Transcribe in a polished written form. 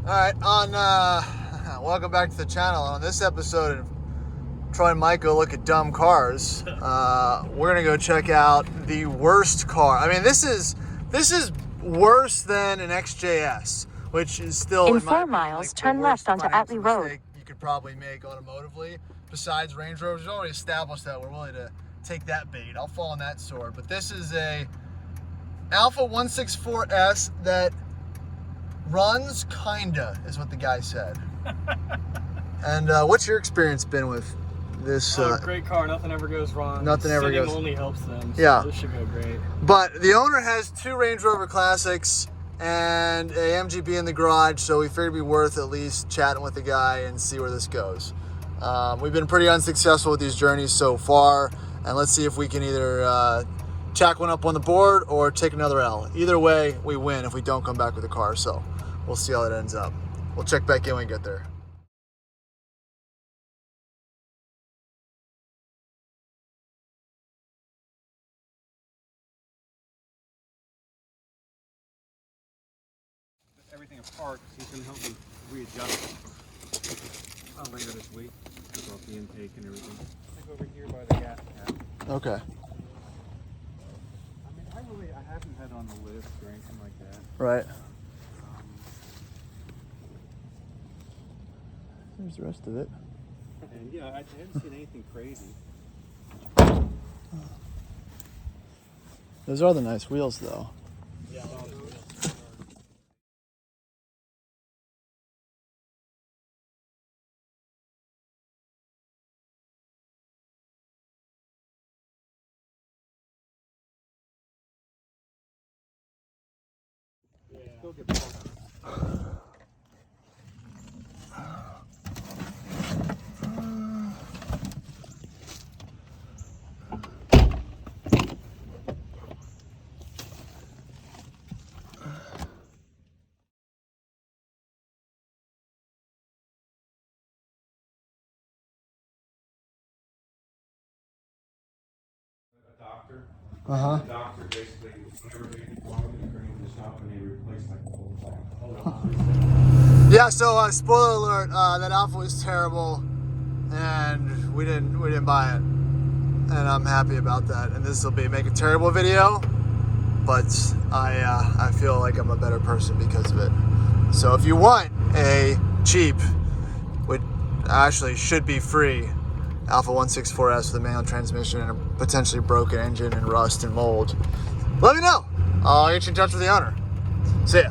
Alright, welcome back to the channel. On this episode of Troy and Mike Go Look at Dumb Cars, we're gonna go check out the worst car. I mean, this is worse than an XJS, which is still in 4 miles, turn left onto Atlee Road. You could probably make automotively. Besides Range Rovers, we've already established that we're willing to take that bait. I'll fall on that sword. But this is a Alfa 164s that runs kinda, is what the guy said. And what's your experience been with this? Great car. Nothing ever goes wrong. Nothing ever goes. Only helps them. So yeah, this should go great. But the owner has 2 Range Rover Classics and a MGB in the garage, so we figured it'd be worth at least chatting with the guy and see where this goes. We've been pretty unsuccessful with these journeys so far, and let's see if we can either tack one up on the board or take another L. Either way, we win if we don't come back with a car. So we'll see how that ends up. We'll check back in when we get there. Everything apart, so you can help me readjust later this week. Take off the intake and everything. Like over here by the gas cap. Okay. I haven't had on the lift or anything like that. Right. There's the rest of it. And yeah, I haven't seen anything crazy. Those are the nice wheels, though. Yeah. Still get bumped. Doctor. Uh-huh. The doctor basically, whenever they brought him to bring him to the shop and they replaced like the whole thing. Yeah, so spoiler alert, that Alfa was terrible and we didn't buy it. And I'm happy about that. And this will make a terrible video, but I feel like I'm a better person because of it. So if you want a cheap, which actually should be free, Alfa 164s with a manual transmission and a potentially broken engine and rust and mold, let me know. I'll get you in touch with the owner. See ya.